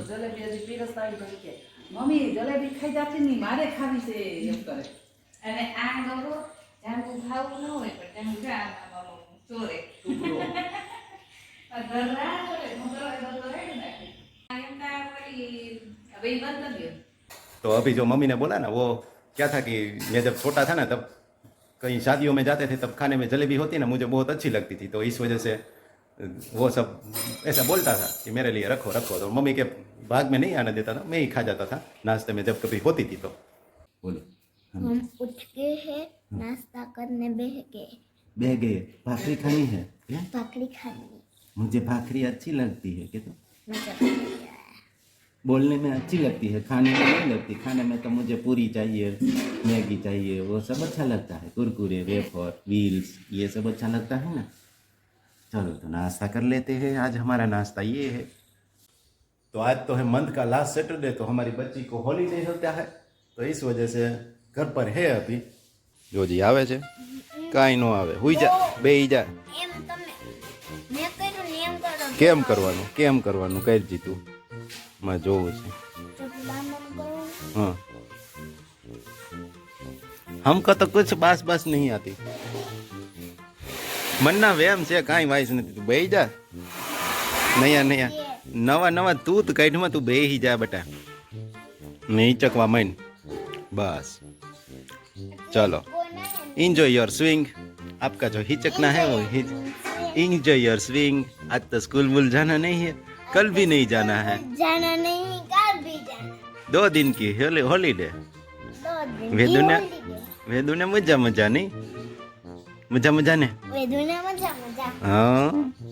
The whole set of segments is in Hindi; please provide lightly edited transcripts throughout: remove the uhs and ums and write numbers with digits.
જલેબી હજી પીરસતા આવી તો કે મમ્મી જલેબી ખાઈ જાતી નહીં મારે ખાવી છે એમ કરે. અને આ ગોગો જાંબુ ખાવું ન હોય પણ તમે જા ચોરે અધરા ચોરે મગર અધર રેડ નાખી એમ કા પડી હવે બંધ कर दियो. तो अभी जो मम्मी ने बोला ना वो क्या था कि मैं जब छोटा था ना तब कहीं शादियों में जाते थे तब खाने में जलेबी होती ना मुझे बहुत अच्छी लगती थी, तो इस वजह से वो सब ऐसा बोलता था कि मेरे लिए रखो रखो, तो मम्मी के भाग में नहीं आने देता था, मैं ही खा जाता था नाश्ते में जब कभी होती थी तो. बोलो. हम उठ गए हैं, नाश्ता करने बह गए. भाखरी खानी है क्या? भाकरी खानी. मुझे भाखरी अच्छी लगती है कि तो मजा आ गया. बोलने में अच्छी लगती है, खाने में नहीं लगती. खाने में तो मुझे पूरी चाहिए, मैगी चाहिए, वो सब अच्छा लगता है. कुरकुरे, वेफर, व्हील्स, ये सब अच्छा लगता है ना. चलो तो नाश्ता कर लेते हैं. आज हमारा नाश्ता ये है. तो आज तो है मंथ का लास्ट सैटरडे, तो हमारी बच्ची को हॉलीडे होता है, तो इस वजह से घर पर है अभी. जो जी आवे छे काई नो आवे, हुई जा बेही जा. એમ તમે મેં કર્યું ને એમ કરો. કેમ કરવાનું કરજી તું, मैं જોઉં છું. તો લાંબમ કરો. हाँ, हमको तो कुछ बास बास नहीं आती. मन्ना वेम से काई वाइस नहीं. तू बेही जा. नया नवा नवा तूत काढ़ में तू बेही जा बेटा. नहीं चकवा मन बस. चलो इंजॉय योर स्विंग. आपका जो हिचकना है वो इंजॉय योर स्विंग. आज तो स्कूल वूल जाना नहीं है, कल भी नहीं जाना है. जाना नहीं, कल भी जाना. 2 दिन की हॉलीडे. 2 दिन वेदू ने मजा मजा नहीं मजा ने. वेदू ने मजा मजा. हाँ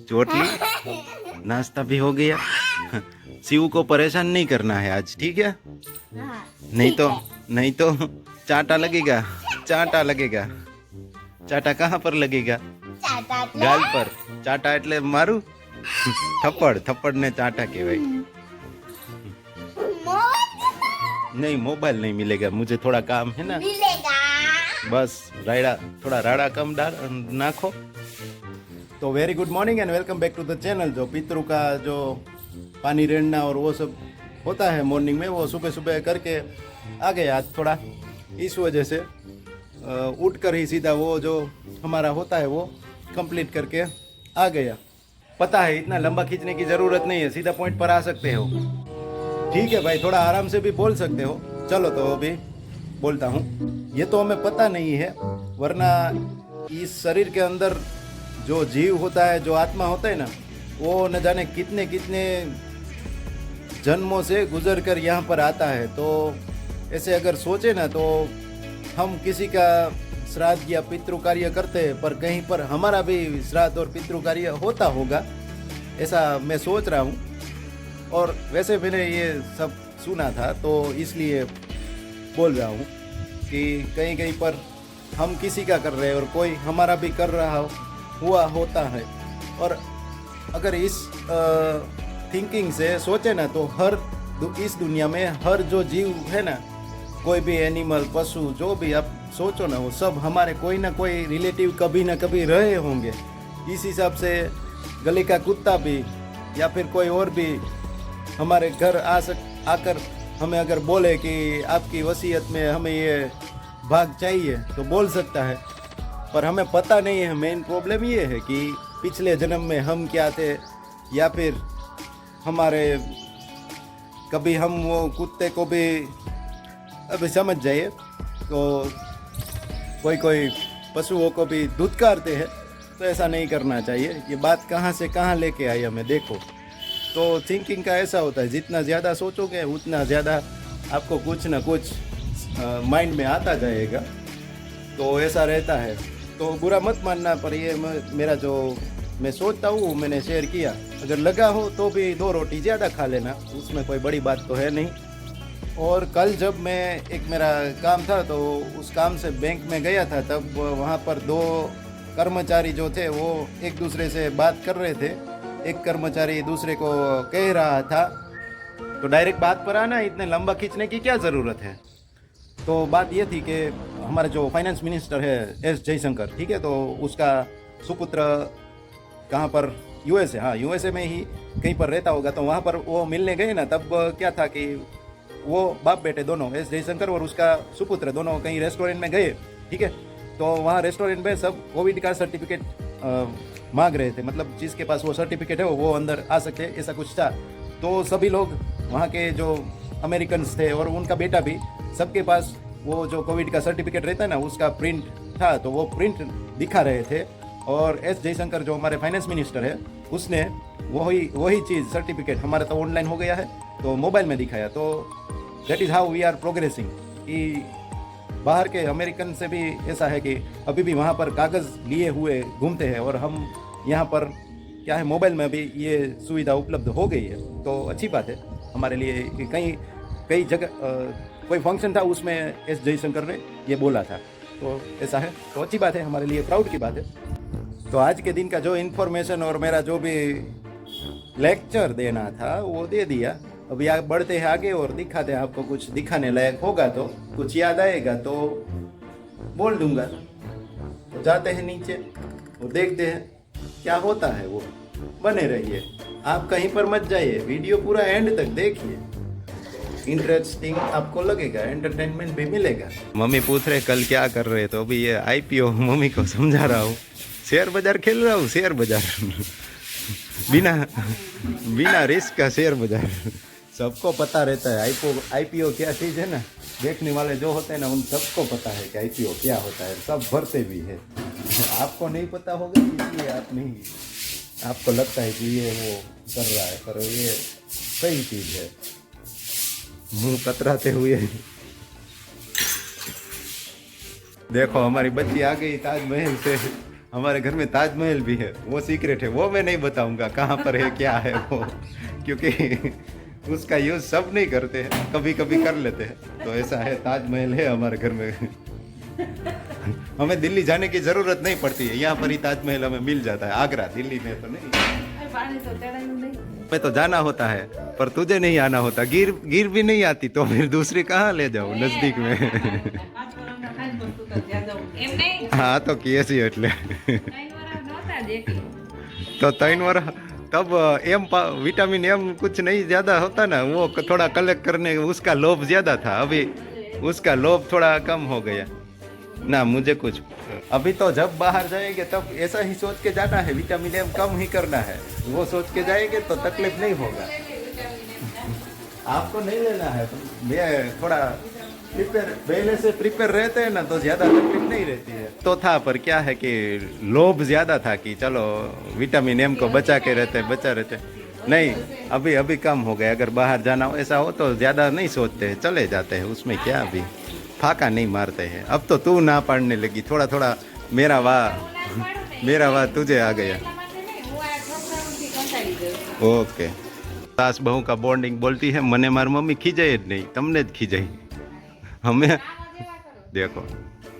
चोटली. नाश्ता भी हो गया. शिव को परेशान नहीं करना है आज, ठीक है? हाँ. नहीं तो चाटा लगेगा. चाटा कहाँ पर लगेगा? चाटा गाल पर. चाटा એટલે મારું थप्पड़ ने चाटा कहवाय. नहीं मोबाइल नहीं मिलेगा, मुझे थोड़ा काम है ना. मिलेगा. बस थोड़ा राड़ा कम नाखो. तो very good morning and welcome back to the channel. जो पितरों का जो पानी रेड़ना और वो सब होता है मॉर्निंग में, वो सुबह सुबह करके आ गए आज थोड़ा. इस वजह से उठकर ही सीधा वो जो हमारा होता है वो कंप्लीट करके आ गया. पता है इतना लंबा खींचने की ज़रूरत नहीं है, सीधा पॉइंट पर आ सकते हो. ठीक है भाई, थोड़ा आराम से भी बोल सकते हो. चलो तो अभी बोलता हूँ. ये तो हमें पता नहीं है, वरना इस शरीर के अंदर जो जीव होता है, जो आत्मा होता है ना, वो न जाने कितने कितने जन्मों से गुजर कर यहाँ पर आता है. तो ऐसे अगर सोचे ना तो हम किसी का श्राद्ध या पितृ कार्य करते हैं, पर कहीं पर हमारा भी श्राद्ध और पितृ कार्य होता होगा, ऐसा मैं सोच रहा हूँ. और वैसे मैंने ये सब सुना था तो इसलिए बोल रहा हूँ कि कहीं कहीं पर हम किसी का कर रहे हैं और कोई हमारा भी कर रहा हुआ होता है. और अगर इस थिंकिंग से सोचे ना तो इस दुनिया में हर जो जीव है ना, कोई भी एनिमल, पशु, जो भी आप सोचो ना, वो सब हमारे कोई ना कोई रिलेटिव कभी ना कभी रहे होंगे. इस हिसाब से गली का कुत्ता भी या फिर कोई और भी हमारे घर आकर हमें अगर बोले कि आपकी वसीयत में हमें ये भाग चाहिए तो बोल सकता है. पर हमें पता नहीं है. मेन प्रॉब्लम ये है कि पिछले जन्म में हम क्या थे, या फिर हमारे कभी हम वो कुत्ते को भी अभी समझ जाइए तो कोई पशुओं को भी धुतकारते हैं, तो ऐसा नहीं करना चाहिए. ये बात कहाँ से कहाँ लेके आई हमें देखो. तो थिंकिंग का ऐसा होता है, जितना ज़्यादा सोचोगे उतना ज़्यादा आपको कुछ ना कुछ माइंड में आता जाएगा. तो ऐसा रहता है. तो बुरा मत मानना, पर ये मेरा जो मैं सोचता हूँ मैंने शेयर किया. अगर लगा हो तो भी 2 रोटी ज़्यादा खा लेना, उसमें कोई बड़ी बात तो है नहीं. और कल जब मैं एक मेरा काम था तो उस काम से बैंक में गया था, तब वहाँ पर 2 कर्मचारी जो थे वो एक दूसरे से बात कर रहे थे. एक कर्मचारी दूसरे को कह रहा था, तो डायरेक्ट बात पर आना, इतने लंबा खींचने की क्या ज़रूरत है. तो बात ये थी कि हमारे जो फाइनेंस मिनिस्टर है एस जयशंकर, ठीक है, तो उसका सुपुत्र कहाँ पर यूएसए, हाँ यूएसए में ही कहीं पर रहता होगा, तो वहाँ पर वो मिलने गए ना, तब क्या था कि वो बाप बेटे दोनों, एस जयशंकर और उसका सुपुत्र, दोनों कहीं रेस्टोरेंट में गए, ठीक है। तो वहाँ रेस्टोरेंट में सब कोविड का सर्टिफिकेट मांग रहे थे, मतलब जिसके पास वो सर्टिफिकेट है वो अंदर आ सके, ऐसा कुछ था। तो सभी लोग वहाँ के जो अमेरिकन्स थे और उनका बेटा भी, सबके पास वो जो कोविड का सर्टिफिकेट रहता है ना, उसका प्रिंट था, तो वो प्रिंट दिखा रहे थे। और एस जयशंकर जो हमारे फाइनेंस मिनिस्टर है, उसने वही वही चीज़, सर्टिफिकेट हमारा तो ऑनलाइन हो गया है, तो मोबाइल में दिखाया। तो that is how we are progressing. कि बाहर के अमेरिकन से भी ऐसा है कि अभी भी वहाँ पर कागज़ लिए हुए घूमते हैं, और हम यहाँ पर क्या है, मोबाइल में भी ये सुविधा उपलब्ध हो गई है। तो अच्छी बात है हमारे लिए कि कहीं कई जगह कोई फंक्शन था, उसमें एस जयशंकर ने ये बोला था, तो ऐसा है, तो अच्छी बात है, हमारे लिए प्राउड की बात है। तो आज के दिन का जो इन्फॉर्मेशन और मेरा जो भी लेक्चर देना था वो दे दिया। अभी आप बढ़ते हैं आगे और दिखाते हैं आपको, कुछ दिखाने लायक होगा तो, कुछ याद आएगा तो बोल दूंगा। तो जाते हैं नीचे और देखते हैं क्या होता है। वो बने रहिए, आप कहीं पर मत जाइए, वीडियो पूरा एंड तक देखिए, इंटरेस्टिंग आपको लगेगा, एंटरटेनमेंट भी मिलेगा। मम्मी पूछ रहे कल क्या कर रहे, तो अभी ये आईपीओ मम्मी को समझा रहा हूँ, शेयर बाजार खेल रहा हूँ, शेयर बाजार बिना बिना रिस्क का शेयर बाजार। सबको पता रहता है आईपीओ क्या चीज़ है ना, देखने वाले जो होते हैं ना, उन सबको पता है कि आईपीओ क्या होता है, सब भरते भी है। आपको नहीं पता होगा इसलिए आप नहीं, आपको लगता है कि ये वो कर रहा है, पर ये सही चीज़ है। मुंह कतराते हुए देखो हमारी बच्ची आ गई ताजमहल से। हमारे घर में ताजमहल भी है, वो सीक्रेट है, वो मैं नहीं बताऊंगा कहाँ पर है क्या है वो, क्योंकि उसका यूज़ सब नहीं करते हैं, कभी कभी कर लेते हैं। तो ऐसा है, ताजमहल है हमारे घर में। हमें दिल्ली जाने की ज़रूरत नहीं पड़ती है, यहाँ पर ही ताजमहल हमें मिल जाता है, आगरा, दिल्ली में तो नहीं। मैं तो जाना होता है, पर तुझे नहीं आना होता, गिर भी नहीं आती, तो फिर दूसरी कहाँ ले जाऊँ नज़दीक में। એમ નહીં हाँ तो किए सी એટલે 3 વર્ષ નહોતા દેખી तो 3 वर्ष तब एम विटामिन एम कुछ नहीं ज़्यादा होता ना, वो थोड़ा कलेक्ट करने उसका लोभ ज़्यादा था, अभी उसका लोभ थोड़ा कम हो गया ना। मुझे कुछ अभी तो जब बाहर जाएंगे तब ऐसा ही सोच के जाना है, विटामिन एम कम ही करना है, वो सोच के जाएंगे तो तकलीफ नहीं होगा। आपको नहीं लेना है, मैं थोड़ा प्रिपेयर, पहले से प्रिपेयर रहते हैं ना, तो ज़्यादा तकलीफ नहीं रहती है। तो था, पर क्या है कि लोभ ज़्यादा था कि चलो विटामिन एम को बचा रहते नहीं, अभी अभी कम हो गए। अगर बाहर जाना हो ऐसा हो तो ज़्यादा नहीं सोचते हैं, चले जाते हैं, उसमें क्या अभी फाका नहीं मारते हैं। अब तो तू ना पढ़ने लगी, थोड़ा थोड़ा मेरा वाह तुझे आ गया। એટલા માટે નહીં હું આ છોકરાઓથી કંટાળી ગયો ओके, सास बहू का बॉन्डिंग बोलती है, मने मार मम्मी खींचाई જ नहीं, તમને જ खींचाई हमें। देखो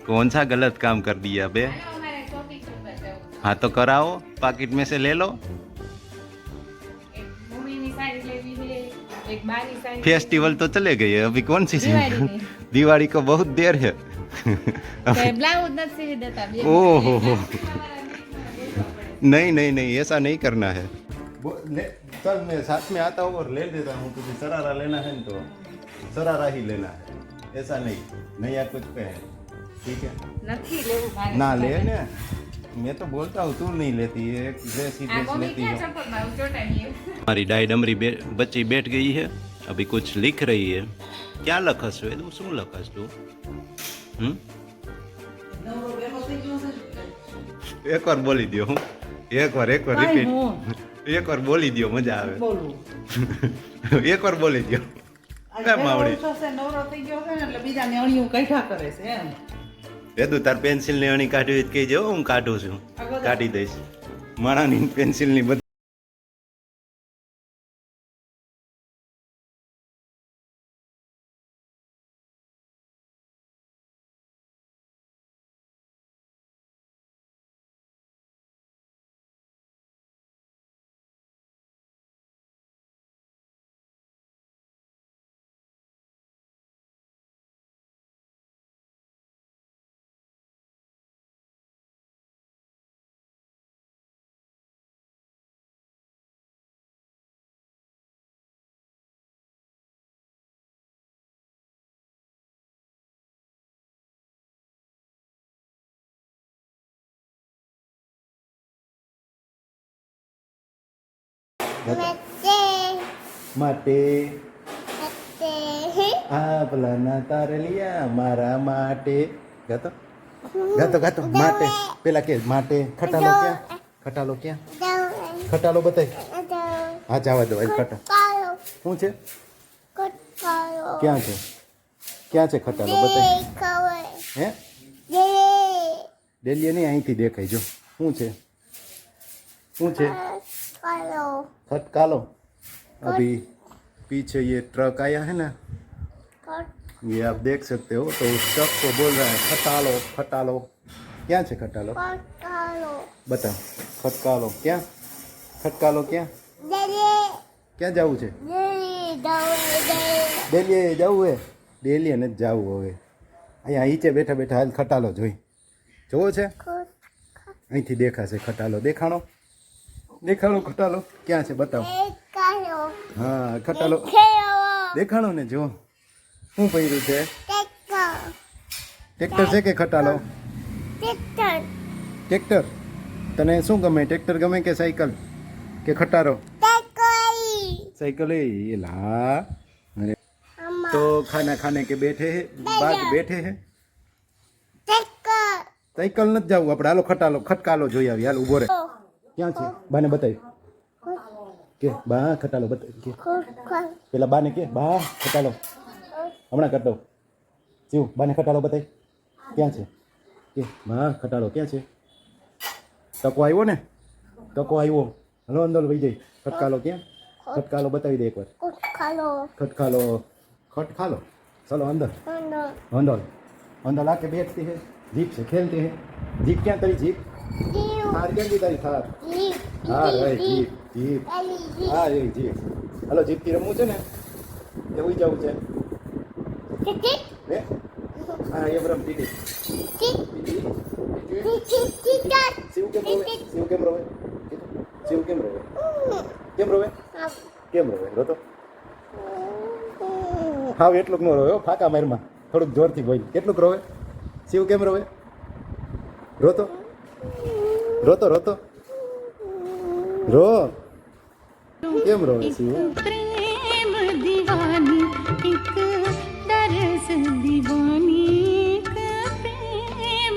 कौन सा गलत काम कर दिया बे। હાલો અમારે શોપિંગ કરવા જવું हाँ तो कराओ, पॉकेट में से ले लो। એક મમ્મીની સાડી લેવી છે એક બાની સાડી फेस्टिवल तो चले गए, अभी कौन सी दिवाली में। दिवाली को बहुत देर है। બ્લાઉઝ નથી સીવી દેતા બે ओहो नहीं नहीं नहीं, ऐसा नहीं करना है। चल मैं साथ में आता हूँ और ले देता हूँ, तुझे शरारा लेना है ना तो शरारा ही लेना है, ऐसा नहीं नया कुछ पे है, ठीक है નથી લેવું મારે ना ले ना। मैं तो बोलता हूँ तू नहीं लेती है, एक ड्रेस ही આ ड्रेस મમ્મી लेती ક્યાં हो। ચંપલ મારું ચોટાડીએ हमारी डाई डमरी बच्ची बैठ गई है, अभी कुछ लिख रही है। क्या लखस है तू, શું લખસ તું? નવરો બેઠો થઈ ગયો છે. एक बार बोली दियो, હું एक बार કાંઈ रिपीट, હું एक बार बोली दियो, मजा आवे। બોલું एक बार बोली दियो। આ કેમ બેઠો આવડી? ઉઠો છે, નવરો થઈ ગયો છે ને એટલે બીજાને અણિયું કાઢ્યા કરે છે એમ. એ તું તાર પેન્સિલ ની અણી કાઢવી હોય તો કહેજે, હો, હું કાઢું છું, કાઢી દઈશ માણાની પેન્સિલ ની બધી માટે આ ભલાના તારલિયા મારા માટે ગાતો ગાતો ગાતો માટે પેલા કે માટે ખટાલો ક્યાં ખટાલો બતાય હા જવા દો ખટા શું છે ક્યાં છે ખટાલો બતાય હે ડેલીએ નહીં અહીંથી દેખાય જો શું છે खटकालो अभी पीछे ये ट्रक आया है ना ये आप देख सकते हो तो उस ट्रक को बोल रहा है खटालो खटालो क्या है खटालो बताओ खटकालो क्या खटकालो क्या ક્યાં જવું છે ડેલીએ જવું હે ડેલીએ નથી જવું હવે અહીંયા નીચે બેઠા બેઠા હાલ ખટાલો જોઈ જોવો છે અહીંથી દેખાશે ખટાલો દેખાણો ખટાલો ક્યાં છે બતાવો હા ખટાલો દેખાણો ને જો શું પહેર્યું છે ટ્રેક્ટર છે કે ખટાલો ટ્રેક્ટર તને શું ગમે ટ્રેક્ટર ગમે કે સાયકલ કે ખટારો साइकिल ये ला अरे तो खाना खाने के बैठे हैं बाद बैठे हैं साइकिल न जाऊ આપણે હાલો ખટકાલો જોઈ આવી હાલ ઊભો રે ક્યાં છે બાને બતાવી કે બા ખટાલો બતાવી કે પેલા બાને કે બા ખટાલો હમણાં કરતો જીવ બાને ખટાલો બતાવી ક્યાં છે કે બા ખટાલો ક્યાં છે ટકો આવ્યો ને ટકો આવ્યો હલો અંદર વહી જાય ખટકાલો ક્યાં खटकालो बताई दे एक बार खटकालो चलो अंदर अंदर अंदर आके बैठते हैं जीप से खेलते हैं जीप क्या तेरी जीप थार क्या तारी थार हाँ भाई जीप जीप हाँ ये जीप हेलो जीप की रमू है ने એવું જવું છે હા એ બરાબર ટીટી શિવ કેમ રોવે શિવ કેમ રોવે કેમ રોવે રોતો હાવ એટલું ન રોવે ફાકા મારમાં થોડુંક જોરથી બોલ કેટલુંક રોવે શિવ કેમ રોવે રોતો રો કેમ રોવે શિવ